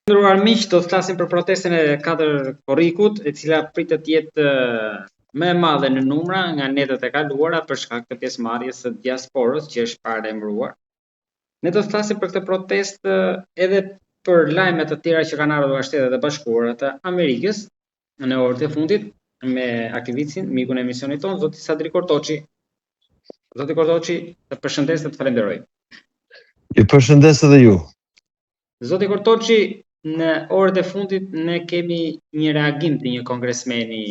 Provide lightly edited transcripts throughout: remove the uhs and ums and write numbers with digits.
Nderuar miq, do të flasim për protestën e 4 korrikut, e cila pritet të jetë më e madhe në numra nga netët e kaluara për shkak të pjesëmarrjes së diasporës që është paremëruar. Ne do të flasim për këtë protestë edhe për lajme të tjera që kanë ardhur nga Shtetet e Bashkuara të Amerikës në orët e fundit me aktivistin, mikun e emisionit tonë, zoti Sadri Kortoçi. Zoti Kortoçi, të përshëndes dhe të falenderoj. Ju përshëndes edhe ju. Zoti Kortoçi, në orët e fundit ne kemi një reagim të një kongresmeni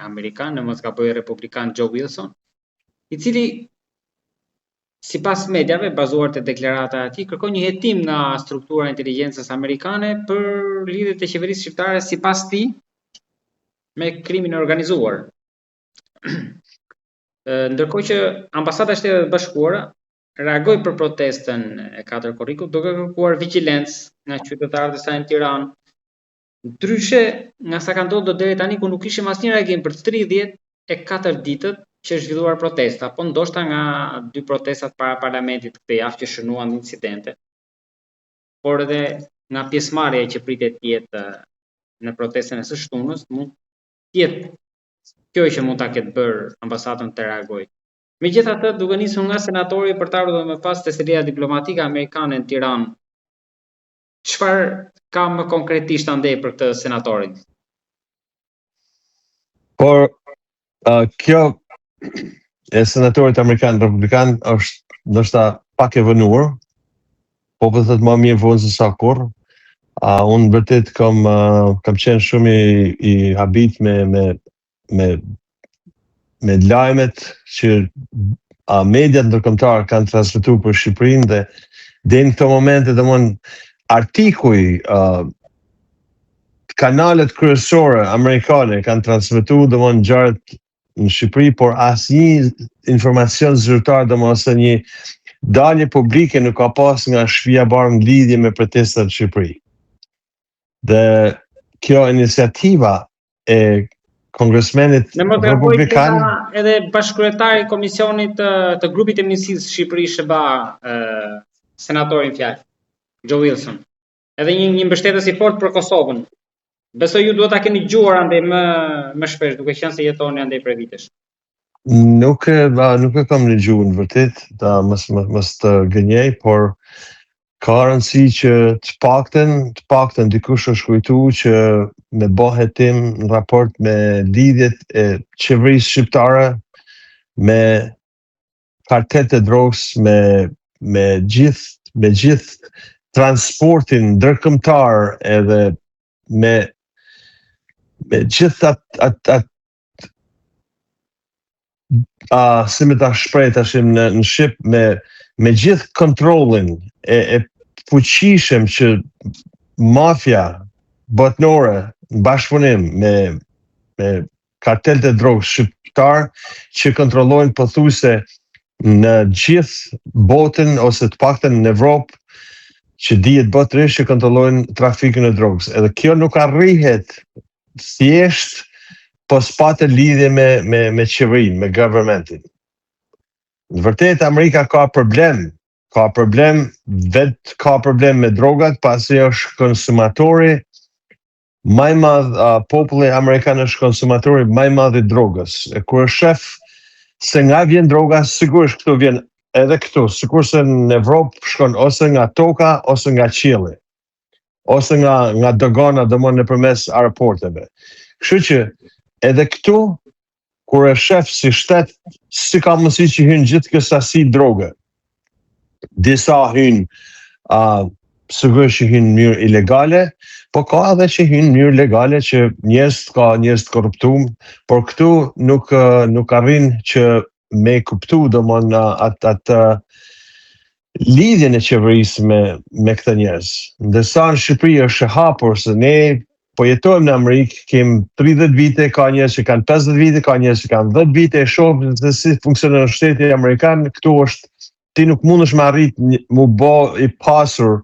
amerikan, në mos gaboj republikan Joe Wilson, i cili sipas mediave bazuar te deklarata e tij kërkon një hetim nga struktura e inteligjencës amerikane për lidhjet e qeverisë shqiptare sipas tij me krimin e organizuar. Ndërkohë që ambasada e Shtetit Bashkuara reagoi për protestën e 4 korrikut duke kërkuar vigjilencë nga qytetarët e saj në Tiranë. Ndryshe nga sa ka ndodhur deri tani ku nuk kishim asnjë reagim për 34 ditët që është zhvilluar protesta, apo ndoshta nga 2 protestat para parlamentit këtë javë që shënuan incidente, por edhe nga pjesëmarrja që pritet të jetë në protestën e së shtunës, mund të jetë kjo që mund ta ketë bërë ambasadën të reagojë. Megjithatë, duke nisur nga senatori për të ardhur më pas te selia diplomatike amerikane në Tiranë, çfarë ka më konkretisht andej për këtë senatorin? Por kjo e senatorit amerikan republikan është ndoshta pak e vënuar, po po thot më mirë vonë se sa kurrë. Unë vërtet kam qenë shumë i habit me lajmet që mediat ndërkombëtar kanë transmetuar për Shqipërinë dhe deri në këto momente domthon artikuj kanalet kryesore amerikane kanë transmetuar domthon ngjarjet në Shqipëri, por asnjë informacion zyrtar domthon ose një dalje publike nuk ka pas nga Shtëpia e Bardhë në lidhje me protestat në Shqipëri. Dhe kjo iniciativa e kongresmenit republikan edhe bashkëkryetari i komisionit të grupit të ministrisë Shqipëri SHBA, senatorin fjalë, Joe Wilson. Edhe një mbështetës i fortë për Kosovën. Besoj ju duhet ta keni dëgjuar andaj më shpesh, duke qenë se jetoni andaj prej vitesh. Nuk e kam dëgjuar në vërtet, mos të gënjej, por ka rëndësi që të paktën dikush është kujtuar që me bë hetim në raport me lidhjet e qeverisë shqiptare me kartelet e drogës, me gjithë transportin ndërkombëtar edhe me gjithë atë si me ta shpreh tash në shqip me gjithë kontrollin e fuqishëm që mafia botnore në bashkëpunim me kartelet e drogës shqiptar që kontrollojnë pothuajse në gjithë botën ose të paktën në Evropë që dihet botërisht që kontrollojnë trafikun e drogës. Edhe kjo nuk arrihet thjesht po s'patë lidhje me qeverinë, me governmentin. Në vërtet Amerika ka problem me drogat, pasi është konsumatori më i madh, populli amerikan është konsumatori më i madh i drogës. E kur shef se nga vjen droga, sigurisht këtu vjen edhe këtu, sikurse në Evropë shkon ose nga toka ose nga qielli, ose nga dogana domon nëpërmes aeroporteve. Kështu që edhe këtu kur e shef si shtet, si ka mundësi që hyn gjithë kjo sasi droge. Disa hyn sigurisht që hyn në mënyrë ilegale, po ka edhe që hyn në mënyrë legale që ka njerëz të korruptuar, por këtu nuk arrin që me kuptu domon atë lidhjen e qeverisë me këta njerëz. Ndërsa në Shqipëri është e hapur se ne po jetojmë në Amerikë, kem 30 vite, ka njerëz që kanë 50 vite, ka njerëz që kanë 10 vite, e shoh se si funksionon shteti amerikan. Këtu është ti nuk mundesh me arrit mu bë i pasur,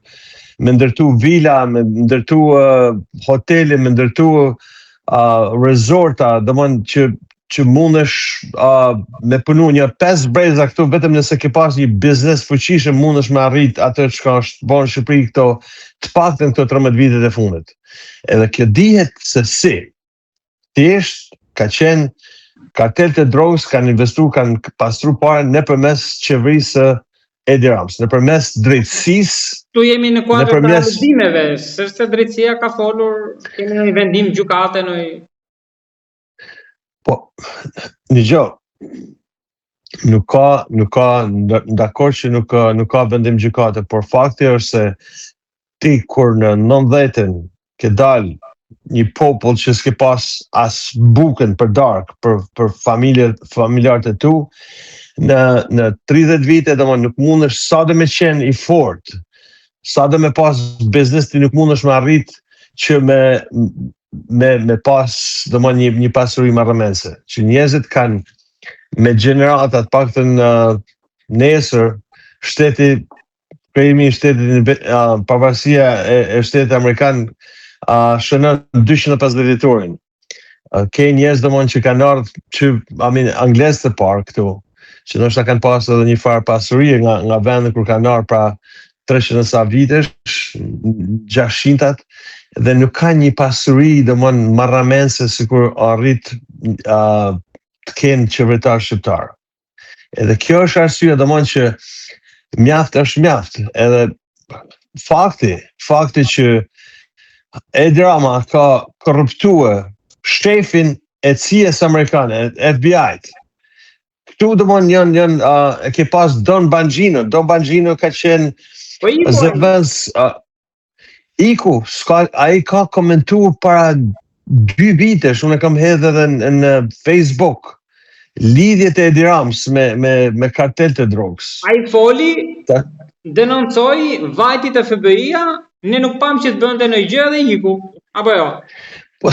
me ndërtu vila, me ndërtu hotele, me ndërtu resorta, domthon që që mundesh me punu një 5 breza këtu vetëm nëse ke pas një biznes fuqishëm mundesh me arrit atë çka është bën në Shqipëri këto të paktën këto 13 vitet e fundit. Edhe kjo dihet se si. Thjesht ka qenë kartelet e drogës kanë investuar, kanë pastruar parën nëpërmes qeverisë Edi Rams, nëpërmes drejtësisë. Tu jemi në kuadër të vendimeve, sepse drejtësia ka folur, kemi një vendim gjykate në. Po, një gjë, nuk ka, dakord që nuk ka vendim gjykate, por fakti është se ti kur në 90-ën ke dalë një popull që s'ke pas as bukën për darkë, për familjarët e tu, në 30 vite, domethënë nuk mundesh sa do me qenë i fortë, sa do me pas biznes ti nuk mundesh me arrit që me pas domethënë një pasuri marrëmendse, që njerëzit kanë me gjeneratat paktën nesër shteti krimi i shtetit pavarësia e shtetit amerikan shënon 250 vjetorin. Ke njerëz domethënë që kanë ardhur që anglez të parë këtu, që ndoshta kanë pas edhe një farë pasurie nga vende kur kanë ardhur pra 300 sa vitesh, 600-tat, dhe nuk ka një pasuri domethënë marrëmendse sikur arrit të kenë qeveritar shqiptar. Edhe kjo është arsyeja domethënë që mjaft është mjaft. Edhe fakti që Edi Rama ka korruptuar shefin e CIA-s amerikane, FBI-t. Këtu domethënë janë ke pas Don Bongino ka qenë zëvendës iku, ai ka komentuar para 2 vitesh, unë kam hedhur edhe në Facebook lidhjet e Edi Rams me kartel të drogës. Ai foli, denoncoi vajtit e FBI-a, ne nuk pam që të bënte në gjë dhe iku, apo jo? Po,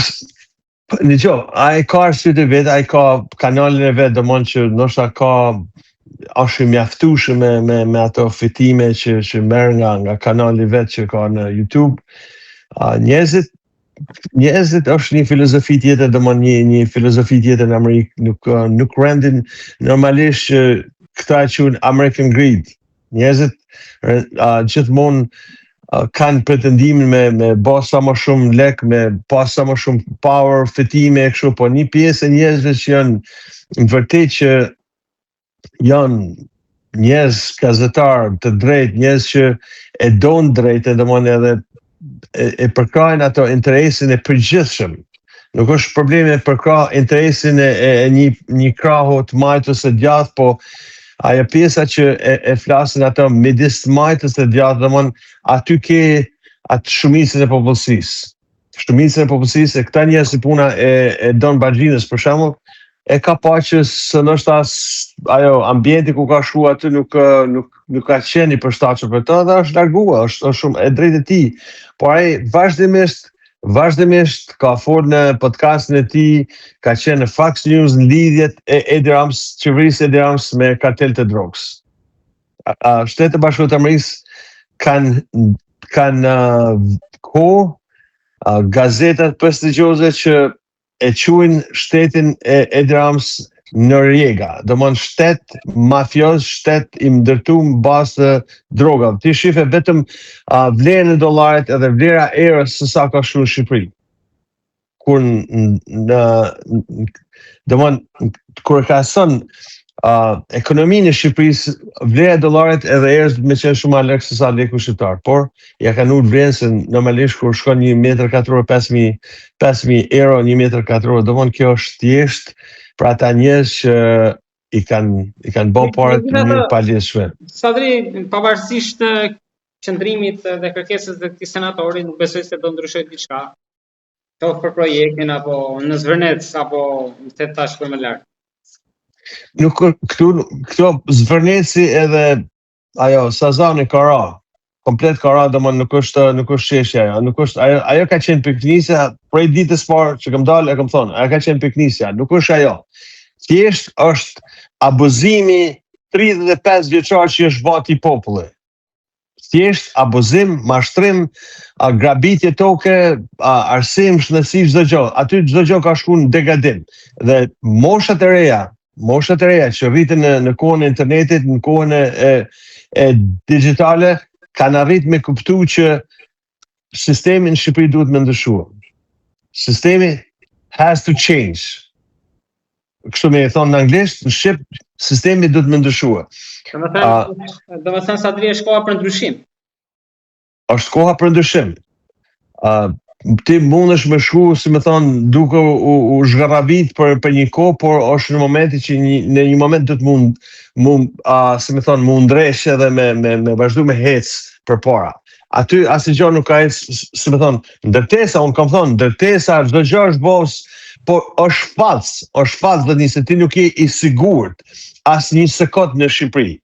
një gjë, ai ka arsyet e vet, ai ka kanalin e vet, domthonjë që ndoshta është i mjaftueshëm me ato fitime që merr nga kanali vet që ka në YouTube. Njerëzit është një filozofi tjetër, domthonjë një filozofi tjetër në Amerikë, nuk rendin normalisht që këta e quhen American Greed. Njerëzit gjithmonë kanë pretendimin me bë sa më shumë lek, me pas sa më shumë power, fitime e kështu, po një pjesë e njerëzve që janë në vërtet që janë njerëz gazetar të drejtë, njerëz që e don drejtë, domethënë edhe e përkrajnë ato interesin e përgjithshëm. Nuk është problemi e përkrah interesin e një krahu të majtës së djathtë, po ajo pjesa që e flasin ato midis të majtës së djathtë, domethënë aty ke atë shumicën e popullsisë. Shumica e popullsisë, këta njerëz si puna e Don Bongino's për shembull, e ka pa që së nështë ajo ambienti ku ka shku aty nuk ka qenë i përshtatshëm për të, dhe është largua, është shumë e drejtë e tij. Por ai vazhdimisht ka folur në podcastin e tij, ka qenë në Fox News në lidhjet e Edi Rams, qeverisë Edi Rams me kartel të drogës. Shtetet e Bashkuara të Amerikës kanë gazetat prestigjioze që e quajnë shtetin e Edi Rams Noriega, domthonjë shtet mafioz, shtet i ndërtuar mbas drogave. Ti shife vetëm vlerën e dollarit edhe vlera e eurës se sa ka shkuar në Shqipëri. Kur domthonjë kur ka son ekonominë e Shqipërisë, vlera e dollarit edhe erës me qenë shumë më lart se sa leku shqiptar, por ja kanë ulur vlerën se normalisht kur shkon 1 metër katror 5.000 euro 1 metër katror, domthonjë kjo është thjesht për ata njerëz që i kanë bën parë të mirë pa lidhje. Sadri, pavarësisht qëndrimit dhe kërkesës të këtij senatori, nuk besoj se do ndryshojë diçka. Qoftë për projektin apo në Zvërnec apo të tash për më lart. Nuk këto Zvërneci edhe ajo Sazani Kara, komplet Kara, domethënë nuk është çështja ajo, nuk është ajo ka qenë piknisja prej ditës parë që kam dalë, e kam thonë, ajo ka qenë piknisja, nuk është ajo. Thjesht është abuzimi 35 vjeçar që është vati i popullit. thjesht abuzim, mashtrim, grabitje toke, arsim, shnësi, çdo gjë. Aty çdo gjë ka shkuar në degradim. Dhe moshat e reja që rriten në kohën e internetit, në kohën e digjitale, kanë arrit me kuptu që sistemi në Shqipëri duhet me ndryshuar. Sistemi has to change. Kështu me e thonë në anglisht, në Shqip, sistemi duhet me ndryshuar. Do me thënë sa të vje shkoha për ndryshim. Është koha për ndryshim. Ti mundesh me shku, si me thonë, duke u zhgarrabit për një kohë, por është në momenti që në një moment do të si me thonë, mu ndresh edhe me vazhdu me hec për para. Aty asnjë gjë nuk ka ecë, si me thonë, ndërtesa, unë kam thonë, ndërtesa, çdo gjë është bos, por është falc dhe nëse ti nuk je i sigurt asnjë sekond në Shqipëri.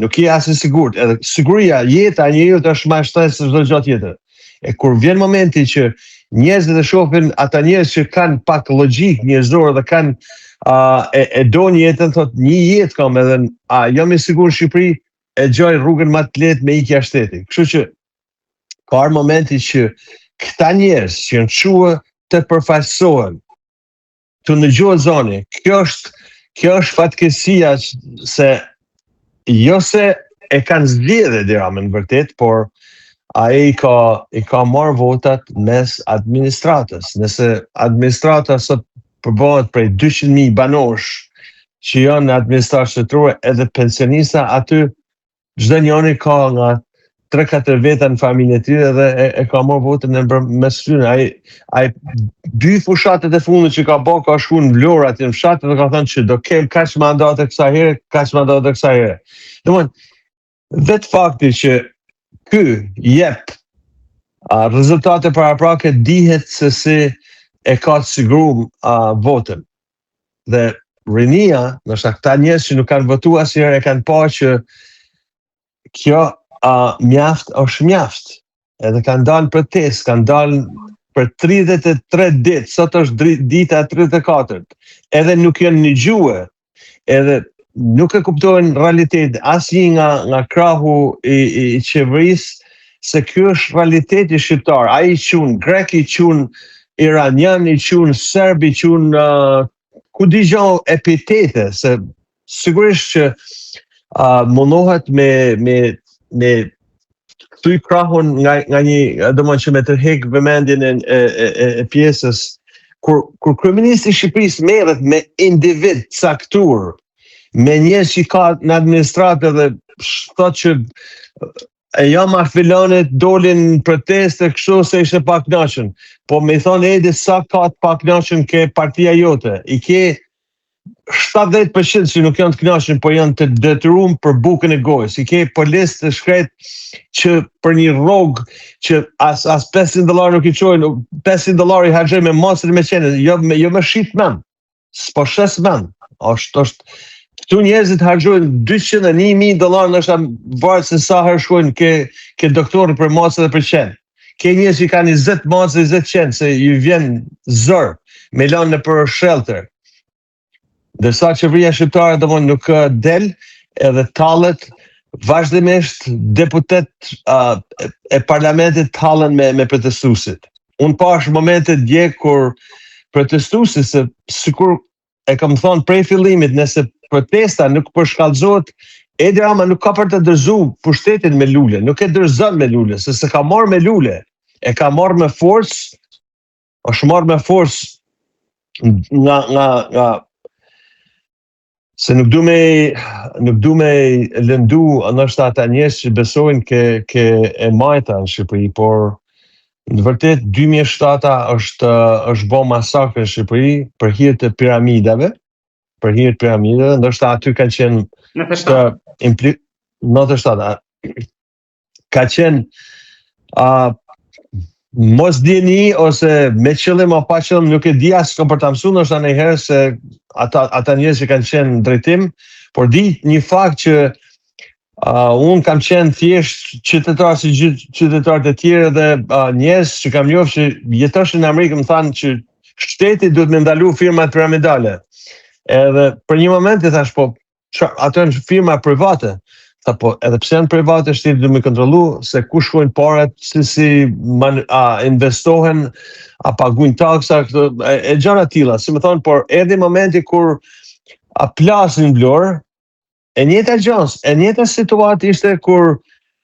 Nuk je as i sigurt, edhe siguria, jeta e njeriut është më e shtrenjtë se çdo gjë tjetër. E kur vjen momenti që njerëzit e shohin ata njerëz që kanë pak logjik njerëzore dhe kanë e do një jetën, thotë një jetë kam edhe jam i sigurt në Shqipëri, e gjoj rrugën më të lehtë me ikja shtetit. Kështu që ka arë momenti që këta njerëz që janë çuar të përfaqësohen të në gjojë zoni, kjo është fatkeqësia se jo se e kanë zgjedhë Edi Rama në vërtet, por ai ka marrë votat mes administratës. Nëse administrata sot përbohet prej 200.000 banorësh që janë në administratë shtetërore edhe pensionista, aty çdo njëri ka nga 3-4 veta në familjen e tij dhe e ka marrë votën në mes tyre. Ai dy fushatet e fundit që ka bërë ka shkuar në Vlorë aty në fshat dhe ka thënë që do kem kaq mandate kësaj here, kaq mandate kësaj here. Domethënë vetë fakti që ky jep rezultate paraprake dihet se si e ka të siguruar votën. Dhe rinia, ndoshta këta njerëz që nuk kanë votuar asnjëherë e kanë parë që kjo mjaft është mjaft. Edhe kanë dalë protestë, kanë dalë për 33 ditë, sot është dita 34. Edhe nuk janë një gjuhë, edhe nuk e kuptojnë realitet asnjë nga krahu i qeverisë, se kjo është realiteti shqiptar. Ai i qunë grek, i qunë iranian, i qunë serb, i qunë ku digjon epitete, se sigurisht që mundohet me thuj krahun nga një, domethënë që me tërheq vëmendjen e pjesës, kur kryeministri i Shqipërisë merret me individ caktuar, me njerëz që ka në administratë dhe thotë që jam marfilonit, dolin proteste kështu se ishte pak kënaqur. Po me thonë Edi, sa ka të pak kënaqur ke partia jote? I ke 70% që nuk janë të kënaqur, po janë të detyruar për bukën e gojës. I ke për listë të shkret që për një rrogë që as $500 nuk i çojnë, $500 i harxoj me masën e me qenë, jo me shit men. S'po shes men. Është këtu njerëzit harxojnë $201.000, ndoshta varet se sa herë shkojnë ke doktori për masë dhe për qenë. Ke njerëz që kanë 20 masë dhe 20 qenë, se ju vjen zër me lanë në për shelter. Dërsa qeveria shqiptare domosdoshmë nuk del edhe tallet vazhdimisht deputet e parlamentit tallen me protestuesit. Unë pash momente dje kur protestuesit, se sikur e kam thonë prej fillimit, nëse protesta nuk përshkallëzohet, Edi Rama nuk ka për të dorëzuar pushtetin me lule, nuk e dorëzon me lule, se s'e ka marrë me lule, e ka marrë me forcë, është marrë me forcë nga se nuk du me lëndu ndoshta ata njerëz që besojnë ke e majta në Shqipëri, por në vërtet 2007 është bë masakër në Shqipëri për hir të piramidave, ndoshta aty kanë qenë ka qenë mos djeni ose me qëllim o pa qëllim, nuk e di as s'kam për ta mësuar ndoshta ndonjëherë se ata njerëz që kanë qenë në drejtim, por di një fakt që unë kam qenë thjesht qytetar si gjithë qytetarët e tjerë dhe njerëz që kam njohur që jetoshin në Amerikë më thanë që shteti duhet me ndalu firmat piramidale. Edhe për një moment i thash, po ato janë firma private. po edhe pse janë private, shteti duhet me kontrollu se ku shkojnë parat, si investohen, a paguajnë taksa, e gjëra tilla, si më thonë, por erdhi momenti kur a plasin Vlorë, e njëjta situatë ishte kur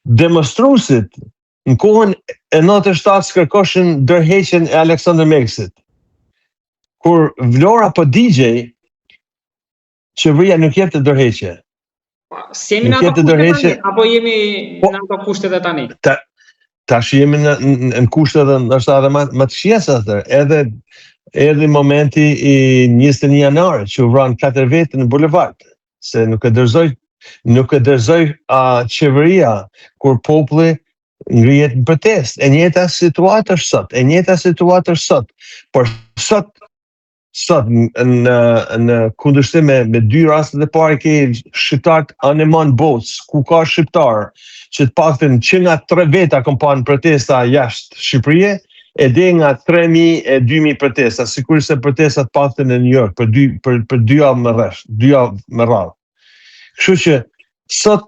demonstruesit në kohën e 97 kërkoshin ndërheqjen e Aleksandr Meksit. Kur Vlora po digjej, qeveria nuk jep të ndërheqje. Si jemi në ato kushte tani, apo jemi në ato kushtet e tani? Tash jemi në kushtet ndoshta edhe më të shqetësa atë. Erdhi momenti i 21 janarit që u vran 4 vete në bulevard, se nuk e dorëzoi qeveria kur populli ngrihet në protestë. E njëjta situatë është sot. Por sot në kundërshtim me 2 rastet e parë ke shqiptarët anemon bots, ku ka shqiptar që të paktën që nga 3 veta kanë pa në protesta jashtë Shqipërisë, e dhe nga 3.000 e 2.000 protesta, sigurisht se protestat paktën në New York për 2 javë më radhë. Kështu që sot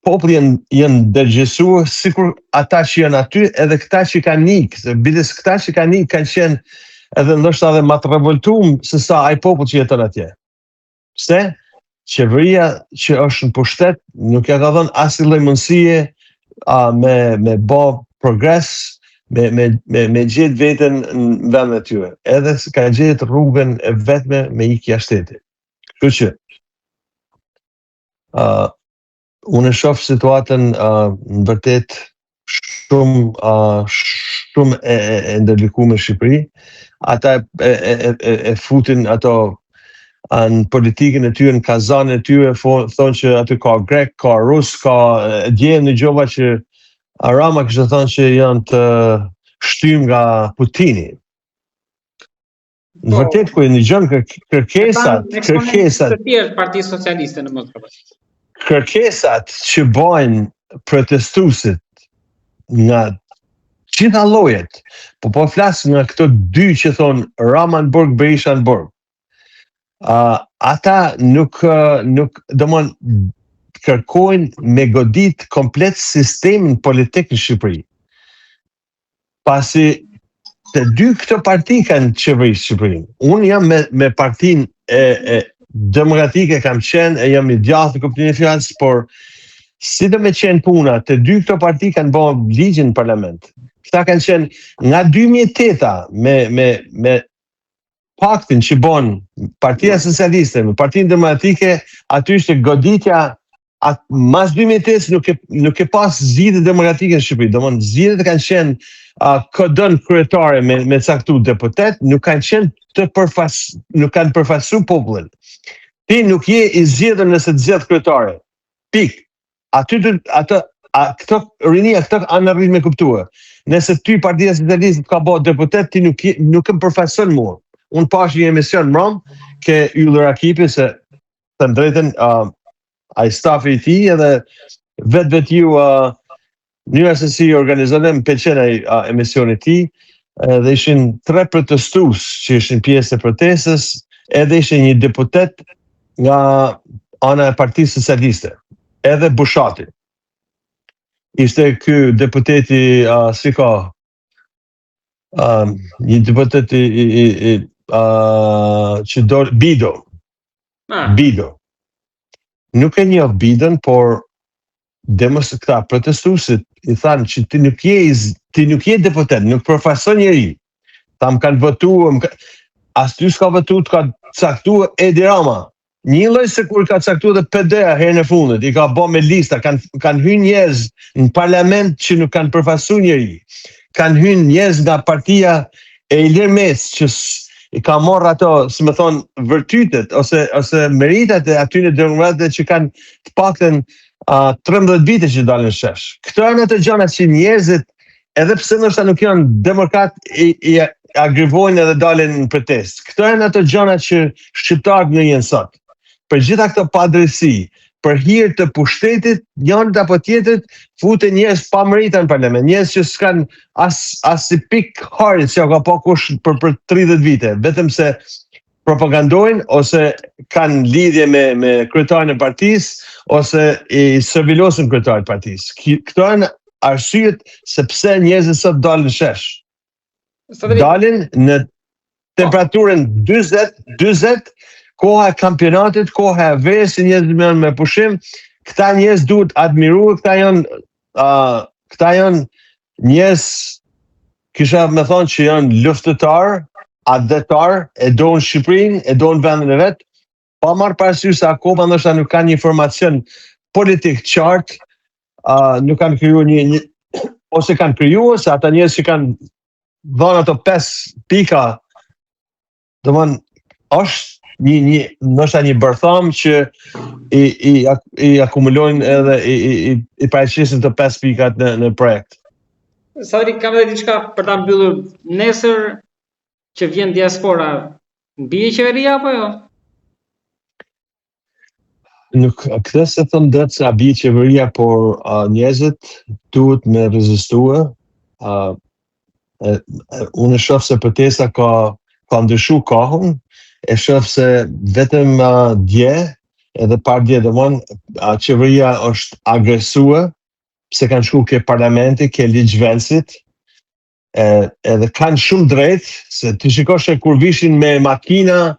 populli janë dërgjesuar, sikur ata që janë aty edhe këta që kanë ikë, bides këta që kanë ikë kanë qenë edhe ndoshta edhe më të revoltuar se sa ai popull që jeton atje. Pse? Qeveria që është në pushtet nuk ja ka dhënë asnjë lloj mundësie me bë progres, me gjetë veten në vendin e tyre. Edhe ka gjetë rrugën e vetme me ikje jashtë shtetit. Kështu që unë shoh situatën në vërtet shumë e ndërlikuar në Shqipëri. Ata e futin ato në politikën e tyre, në kazanën e tyre, thonë që aty ka grek, ka rus, ka dje në gjova që Rama kishte thënë që janë të shtym nga Putini. Në vërtet ku një gjën kërkesat të tjerë Partisë Socialiste në Moskva. Kërkesat që bajnë protestuesit nga gjitha llojet, po flas nga këto 2 që thonë Rama në burg, Berisha në burg. Ata nuk domon kërkojnë me godit komplet sistemin politik në Shqipëri. Pasi të 2 këto parti kanë qeverisë Shqipërinë. Unë jam me partinë e demokratike kam qenë, e jam i djathtë në kuptimin e fjalës, por si do me qenë puna, të 2 këto parti kanë bërë ligjin në parlament. Këta kanë qenë nga 2008 me paktin që bon Partia Socialiste, me Partinë Demokratike, aty ishte goditja, mas 2008 nuk e pas zgjidhje demokratike në Shqipëri. Domthon zgjidhjet kanë qenë kodën kryetare me caktuar deputet, nuk kanë përfaqësuar popullin. Ti nuk je i zgjedhur nëse të zgjedh kryetare. Pik. Këto rinia, këto anë arrit me kuptuar. Nëse ty Partia Socialiste ka bërë deputet, ti nuk e përfaqëson mua. Unë pash një emision mram, ke Yllur Akipi, se të drejten ai stafi i tij edhe vetë ju njëra se si organizojnë, më pëlqen ai emisioni i tij, dhe ishin 3 protestues që ishin pjesë e protestës, edhe ishte një deputet nga ana e Partisë Socialiste, edhe Bushati. Ishte ky deputeti si ka një deputet që Bido. Bido. Nuk e njoh Bidën, por këta protestuesit i thanë që ti nuk je deputet, nuk përfaqëson njeri. Ta më kanë votuar, as ty s'ka votuar, ka caktuar Edi Rama. Një lloj se kur ka caktuar dhe PD-a herën e fundit, i ka bërë me lista, kanë hyrë njerëz në parlament që nuk kanë përfaqësuar njeri. Kanë hyrë njerëz nga partia e Ilir Mes që i ka marrë ato, si më thonë, vërtytet ose meritat e aty në demokratët që kanë të paktën 13 vite që dalin shesh. Këto janë ato gjëra që njerëzit, edhe pse ndoshta nuk janë demokrat, i agrivojnë edhe dalin në protestë. Këto janë ato gjëra që shqiptarët nuk janë sot. Për gjitha këto padrejsi, për hir të pushtetit, njëri apo tjetrit futen njerëz pa merita në parlament, njerëz që s'kan as si pik harit që ka pa kush për 30 vite, vetëm se propagandojnë ose kanë lidhje me kryetarin e partisë ose i servilosin kryetarit e partisë. Këto janë arsyet se pse njerëzit sot dalin në shesh. Dalin në temperaturën 40, koha e kampionatit, koha e verës, njerëzit janë me pushim. Këta njerëz duhet admiruar, këta janë njerëz, kisha me thonë që janë luftëtar, adetar, e donë Shqipërinë, e donë vendin e vet, pa marrë parasysh se akoma ndoshta nuk kanë një informacion politik qartë, nuk kanë krijuar ose kanë krijuar se ata njerëz që kanë dhënë ato 5 pika, domthon është ndoshta një bërtham që i akumulojnë edhe i paraqesin të 5 pikat në projekt. Sadri, kam edhe diçka për ta mbyllur. Nesër që vjen diaspora, bie qeveria apo jo? Nuk, këtë se thëmë drejt se a bie qeveria, por njerëzit duhet me rezistua. Unë shoh se protesta ka ndryshu kohën, e shoh se vetëm dje, edhe par dje qeveria është agresua, pse kanë shku ke parlamenti, ke ligjvendësit, edhe kanë shumë drejt, se të shikosh e kur vishin me makina,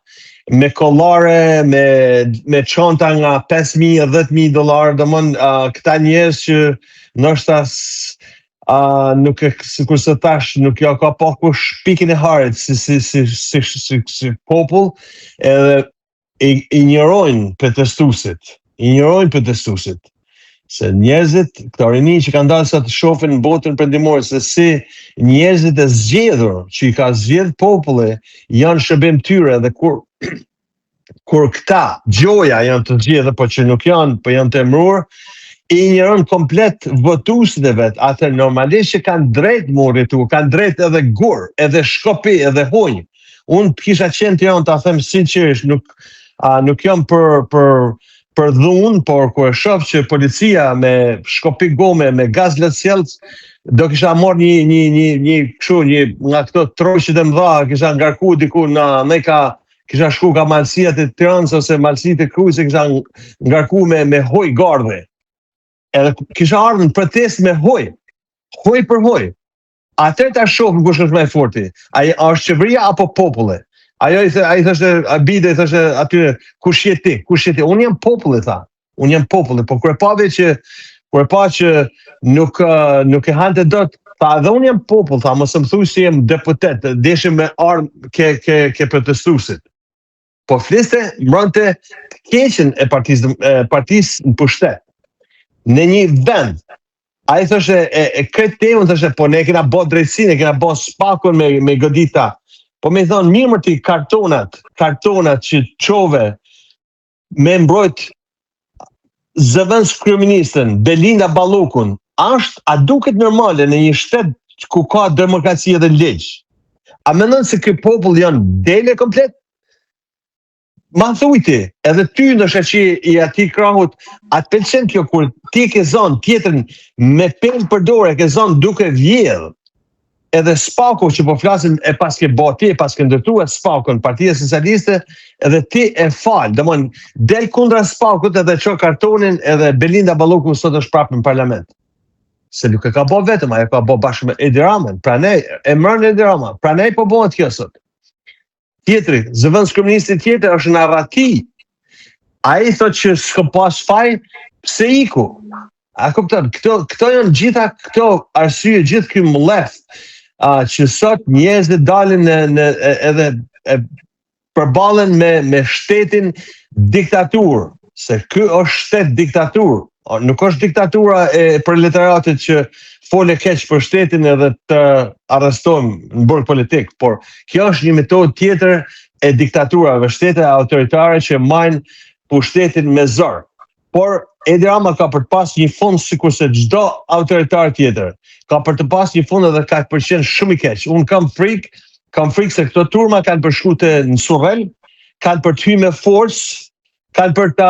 me kollare, me çanta nga 5.000 e 10.000 dollar, domthon këta njerëz që ndoshta nuk e sikur se tash nuk ja ka pa kush pikën e harit si popull, edhe injorojnë protestuesit. Se njerëzit, këta rini që kanë dalë sa të shohin në botën perëndimore se si njerëzit e zgjedhur, që i ka zgjedh populli, janë shërbim tyre, dhe kur këta gjoja janë të zgjedhur, po që nuk janë, po janë të emëruar, i njërën komplet votuesit e vet, atë normalisht që kanë drejt më rritu, kanë drejt edhe gur, edhe shkopi, edhe hunj. Unë kisha qenë të janë, ta them sinqerisht, nuk jam për dhunë, por kur e shoh që policia me shkopi gome, me gaz lëtsjelc, do kisha marrë një nga këto troqit e mëdha, kisha ngarku diku kisha shku ka malësia të Tiranës ose malësia të Krujës, kisha ngarku me hoj gardhe. Edhe kisha ardhur në protest me hoj për hoj. Atëherë ta shohim kush është më i forti. Ai është qeveria apo populli? Ai thoshte, Abide thoshte aty, kush je ti? Unë jam populli, tha. Unë jam populli, po kur e pa që nuk e hante dot, tha, edhe unë jam popull, tha, mos më thuaj se jam deputet, deshim me armë ke protestuesit. Po fliste, mbronte të keqen e partisë në pushtet. Në një vend, ai thoshte këtë temën, thoshte, po ne kena bë drejtsinë, kena bë spakun me godita. Po me thonë, mirë ti kartonat që qove me mbrojt zëvendës kryeministën, Belinda Ballukun, a duket normale në një shtet ku ka demokracia dhe ligj? A mendon se ky popull janë dele komplet? Ma thujti, edhe ty ndoshta që i ati krahut, atë pëlqen kjo kur ti ke zonë tjetër me penë për dorë, ke zonë duke vjedh. Edhe spaku që po flasim e pas ke bati, e pas ke ndërtuar spakun Partia Socialiste, edhe ti e fal, domthon del kundra spakut edhe çon kartonin, edhe Belinda Balluku sot është prapë në parlament. Se nuk e ka bë vetëm, ajo ka bë bashkë me Edi Ramën. Pranej e mërën Edi Rama, pranej po bëhet kjo sot. Tjetri, zëvendës kryeministi tjetër është në arrati. Ai thotë që s'ka pas faj, pse iku? A kupton, këto janë gjitha këto arsye, gjithë ky mllef që sot njerëzit dalin edhe përballen me shtetin diktaturë, se ky është shtet diktaturë. Nuk është diktatura e proletariatit që fole keq për shtetin edhe të arrestojmë në burg politik, por kjo është një metodë tjetër e diktaturave, shtete autoritare që majnë pushtetin me zor. Por Edi Rama ka për të pas një fund sikur se çdo autoritar tjetër. Ka për të pas një fund edhe ka për qenë shumë i keq. Unë kam frikë se këto turma kanë për shkute në Surrel, kanë për të hyrë me forcë, kanë për të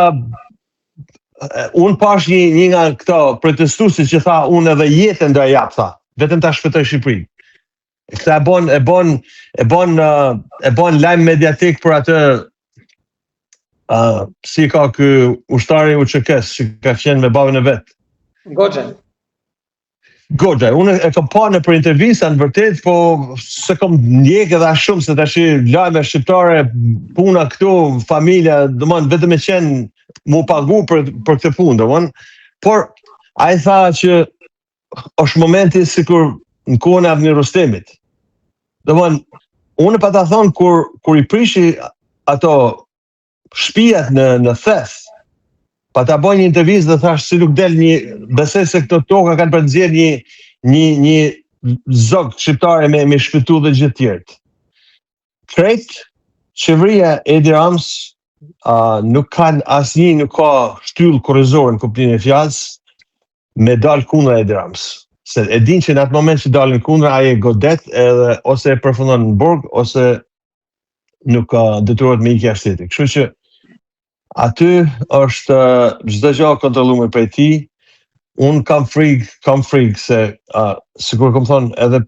unë pash një nga këto protestuesit që tha unë edhe jetën do e jap, tha, vetëm ta shpëtoj Shqipërinë. Këta e bon lajm mediatik për atë si ka ky ushtari UÇK-s që ka qenë me babën e vet. Goxha, unë e kam pa në për intervista në vërtet, po se kam ndjek edhe as shumë se tash lajme shqiptare, puna këtu, familja, domthon vetëm e qenë mu pagu për këtë punë, domthon. Por ai tha që është momenti sikur në kohën e Avni Rustemit. Domthon, unë pa ta thonë kur i prishi ato shtëpiat në theth, pa ta bëj një intervistë dhe thash si nuk del besoj se këto toka kanë për nxjerr një zog shqiptare me shpëtu dhe gjithë tjerët. Krejt, qeveria Edi Rams nuk ka shtyllë kurrizore në kuptimin e fjalës me dal kundra Edi Rams. Se e din që në atë moment që dalin kundra, ai e godet edhe ose e përfundon në burg ose nuk detyrohet me ikje shteti. Kështu që aty është çdo gjë kontrolluar prej tij. Unë kam frikë se sikur kam thonë edhe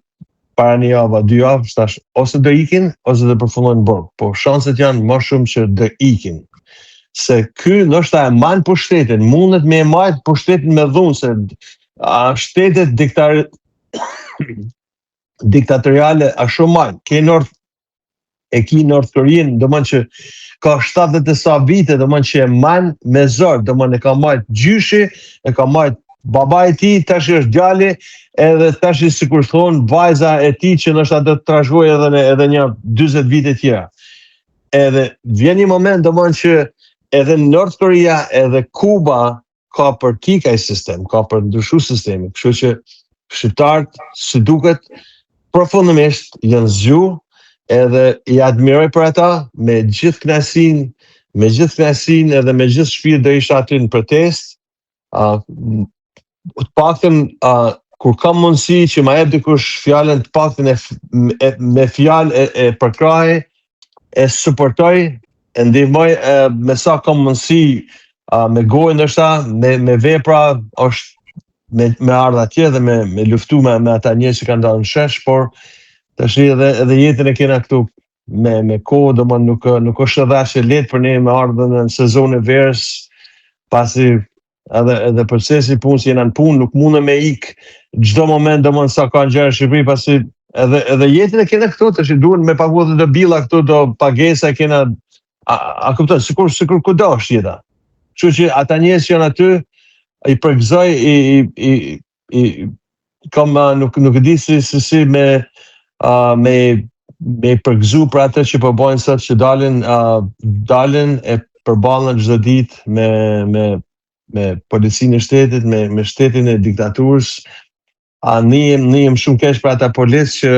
para një javë, 2 javë, thash ose do ikin ose do përfundojnë në burg. Po shanset janë më shumë që do ikin. Se ky ndoshta e man pushtetin, mundet me e marrë pushtetin me dhunë, se shtetet diktatoriale a shumë marrë. Ki North Korean, domthonjë që ka 70 e sa vite, domthonjë që e man me zor, domthonjë e ka marrë gjyshi, e ka marrë baba e tij, tash është djali, edhe tash sikur thon vajza e tij që ndoshta do të trashëgojë edhe një 40 vite tjera. Edhe vjen një moment domthonjë që edhe North Korea edhe Kuba ka për kikaj sistem, ka për ndryshu sistemi, kështu që shqiptarët si duket profundimisht janë zgju. Edhe i admiroj për ata, me gjithë kënaqësinë edhe me gjithë shpirt do isha aty në protest. Të paktën kur kam mundësi që ma jep dikush fjalën, të paktën me fjalë e përkrahej, e suportoj, e ndihmoj me sa kam mundësi, me gojë ndoshta, me vepra, është me ardha atje dhe me luftu me ata njerëz që kanë dalë në shesh, por tash edhe jetën e kena këtu me kohë, domethënë nuk është dashje lehtë për ne me ardhën në sezonin e verës, pasi edhe procesi punës jena në punë, nuk mundem me ik çdo moment domethënë sa ka gjëra në Shqipëri, pasi edhe jetën e kena këtu, tash duhen me pagu edhe billa këtu, do pagesa kena, a kupton, sikur kudo është jeta. Kështu që ata njerëz që janë aty i përgëzoj, nuk e di si me përgëzu për atë që përbojnë sot që dalin e përballen çdo ditë me policinë e shtetit, me shtetin e diktaturës. Nihem shumë keq për ata policë që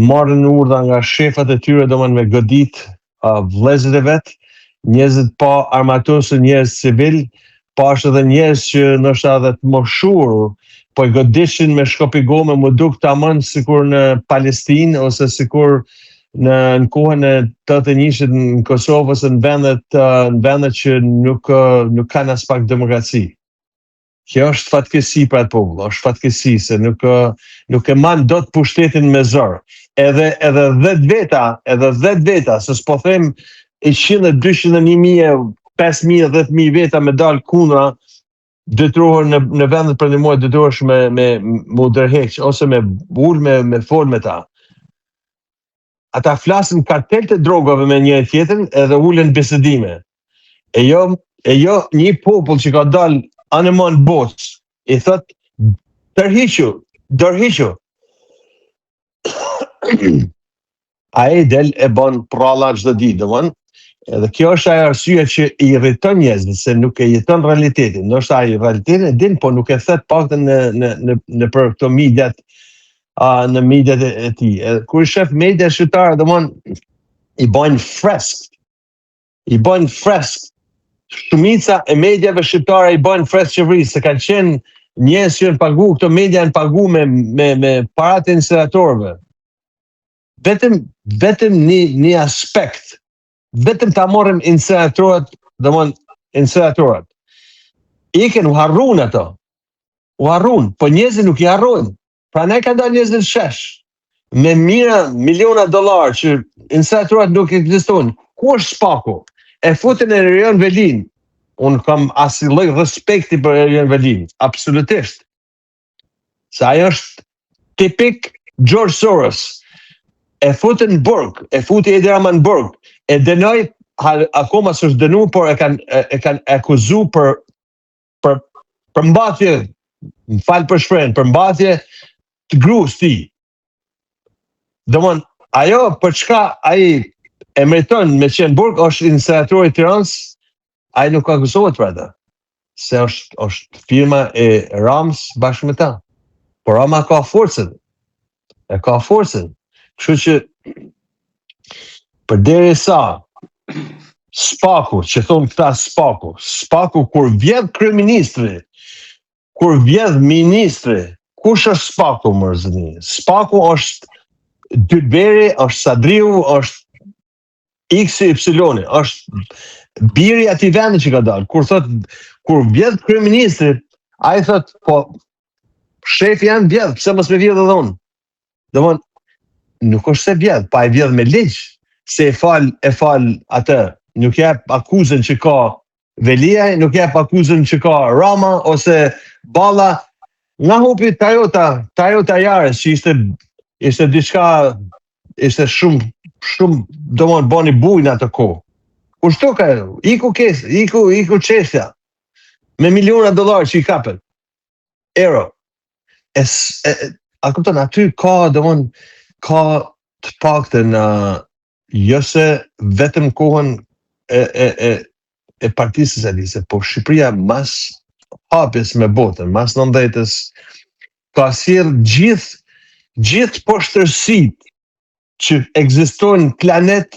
marrin urdhra nga shefat e tyre, domethënë me godit vëllezërit e vet, njerëzit pa armaturë, njerëz civil, pa është edhe njerëz që ndoshta edhe të moshur, po i godishin me shkopi gome, më duk tamam sikur në Palestinë ose sikur në kohën e 81-shit në Kosovë ose në vendet që nuk kanë as pak demokraci. Kjo është fatkeqësi për atë popull, është fatkeqësi se nuk e man dot pushtetin me zor. Edhe 10 veta, se s'po them 100, 200, 1000, 5000, 10.000 veta me dal kundra, detyrohen në vendet për një muaj, detyrohesh me ndërheq ose me ul me fol me ta. Ata flasin kartel të drogave me njëri tjetrin edhe ulen bisedime. E jo një popull që ka dal anemon botë, i thot dërhiqu. Ai del e bën pralla çdo ditë, domthon. Edhe kjo është ajo arsye që i irriton njerëzit, se nuk e jeton realitetin. Ndoshta ai realitetin e din, po nuk e thet paktën në për këto mediat, në mediat e tij. Kur i shef media shqiptare, domthon i bojnë fresk. Shumica e mediave shqiptare i bojnë fresk qeverisë, se kanë qenë njerëz që janë pagu, këto media janë pagu me paratë e insenatorëve. Vetëm një aspekt. Vetëm ta morëm insenatorët, insenatorët. Iken u harrun ato. Po njerëzit nuk i harrojnë. Pra ne ka dalë njerëzit shesh. me miliona dollar që insekraturat nuk ekzistojnë. Ku është Spaku? E futën e Erion Velin. Unë kam asnjë lloj respekti për Erion Velin, absolutisht. Se ajo është tipik George Soros. E futën në burg, e futi Edi Rama në burg, e dënoi, akoma s'është dënuar, por e kanë akuzu për mbathje, më fal për shprehjen, për mbathje të gruas tij. Domthon, ajo për çka ai e meriton me qenë burg është insenatori i Tiranës, ai nuk akuzohet për atë. Se është firma e Ramës bashkë me ta. Por Rama ka forcën. E ka forcën. Kështu që përderisa Spaku, që thonë këta Spaku kur vjedh kryeministri, kur vjedh ministri, kush është Spaku më zëni? Spaku është Dyberi, është Sadriu, është XY, është biri ati vendi që ka dalë. Kur vjedh kryeministri, ai thot, po shefi janë vjedh, pse mos me vjedh edhe unë? Domthon, nuk është se vjedh, pa e vjedh me ligj, se e fal atë, nuk jep akuzën që ka Velia, nuk jep akuzën që ka Rama, ose Balla, nga hupi Toyota Yaris, që ishte diçka, ishte shumë, domthon bani bujnë atë kohë. Kur shtoka, iku çështja, me miliona dollar që i kapën, euro. A kupton, aty ka, domthon, ka të paktën jo se vetëm kohën e Partisë Socialiste, po Shqipëria mas hapjes me botën, mas 90-s, ka sjell gjithë poshtërsitë që ekzistojnë në planet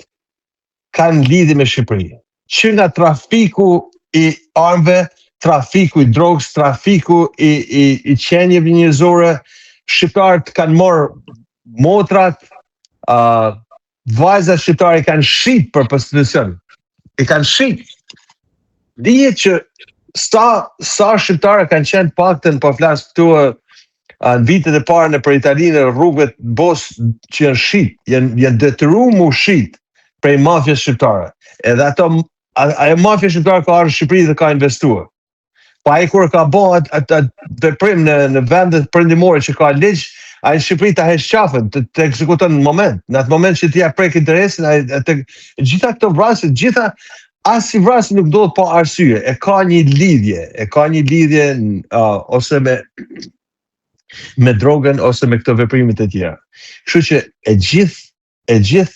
kanë lidhje me Shqipërinë. Që nga trafiku i armëve, trafiku i drogës, trafiku i qenieve njerëzore, shqiptarët kanë marrë motrat, vajzat shqiptare kanë shit për prostitucion. I kanë shit. Dihet që sa shqiptare kanë qenë paktën, po flas këtu në vitet e para për Italinë, rrugët bos që janë shit, janë detyruar mu shit prej mafjes shqiptare. Edhe ajo mafja shqiptare ka ardhur në Shqipëri dhe ka investuar. Pa ai kur ka bën atë veprim në vendet perëndimore që ka ligj, ai në Shqipëri ta heq qafën, të ekzekuton në moment. Në atë moment që ti ja prek interesin, gjitha këto vrasje, asnjë vrasje nuk ndodh pa arsye. E ka një lidhje ose me drogën ose me këto veprimet e tjera. Kështu që e gjithë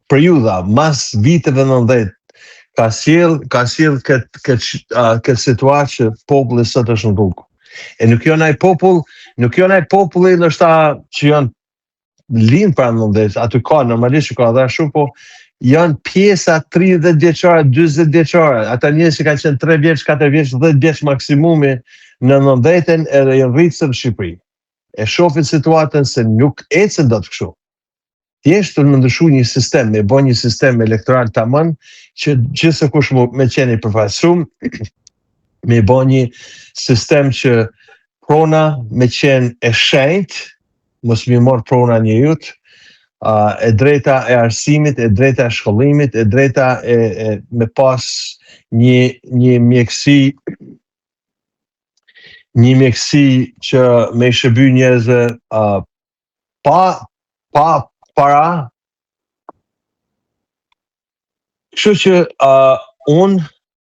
periudha mas viteve 90 ka sjell këtë situatë që populli sot është në rrugë. E nuk janë ai populli ndoshta që janë lind para 90, aty ka normalisht që ka dhe shumë, po janë pjesa 30 vjeçare, 40 vjeçare, ata njerëz që kanë qenë 3 vjeç, 4 vjeç, 10 vjeç maksimumi në 90-ën edhe janë rritën në Shqipëri. E shohin situatën se nuk ecën dot kështu. Thjesht të ndryshu një sistem, me bën një sistem elektoral tamam që gjithse kush me qenë i përfaqësuar, me bën një sistem që prona me qenë e shenjtë, mos më marr prona njeriut, e drejta e arsimit, e drejta e shkollimit, e drejta me pas një mjekësi që me shërby njerëzve pa para. Kështu që unë,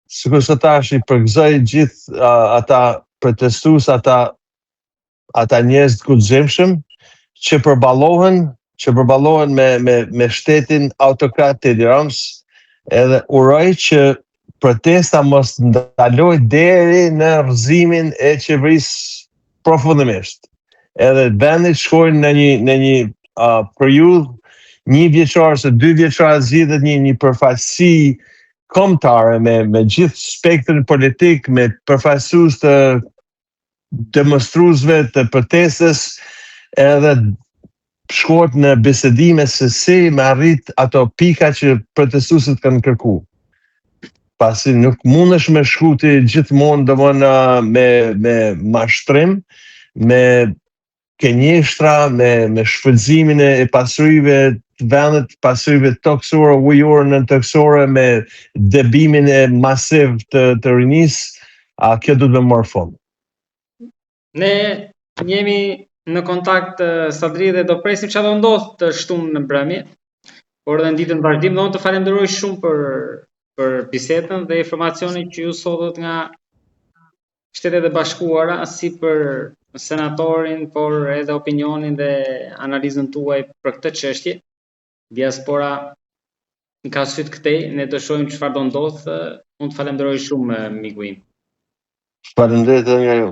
sikur se tash, i përgëzoj gjithë ata protestues, ata njerëz të guximshëm që përballohen me shtetin autokrat të Edi Ramës, edhe uroj që protesta mos ndaloj deri në rrëzimin e qeverisë profundimisht. Edhe vendit shkojnë në një periudhë 1 vjeçare ose 2 vjeçare, zgjidhet një përfaqësi kombëtare me gjithë spektrin politik, me përfaqësues të demonstruesve të protestës, edhe shkohet në bisedime se si me arrit ato pika që protestuesit kanë kërku. Pasi nuk mundesh me shkuti gjithmonë me mashtrim, me kënjeshtra, me shfrytëzimin e pasurive të vendit, pasurive toksore, ujore, nëntoksore, me debimin e masiv të rinisë, kjo duhet me marrë fund. Ne jemi në kontakt Sadri dhe do presim çfarë do ndodh të shtunë në mbrëmje, por edhe në ditën vazhdim do të falenderoj shumë për bisedën dhe informacionin që ju sotët nga Shtetet e Bashkuara, si për senatorin, por edhe opinionin dhe analizën tuaj për këtë çështje. Diaspora ka syt këtej, ne do shohim çfarë do ndodh. Unë të falenderoj shumë miku im. Faleminderit edhe nga ju.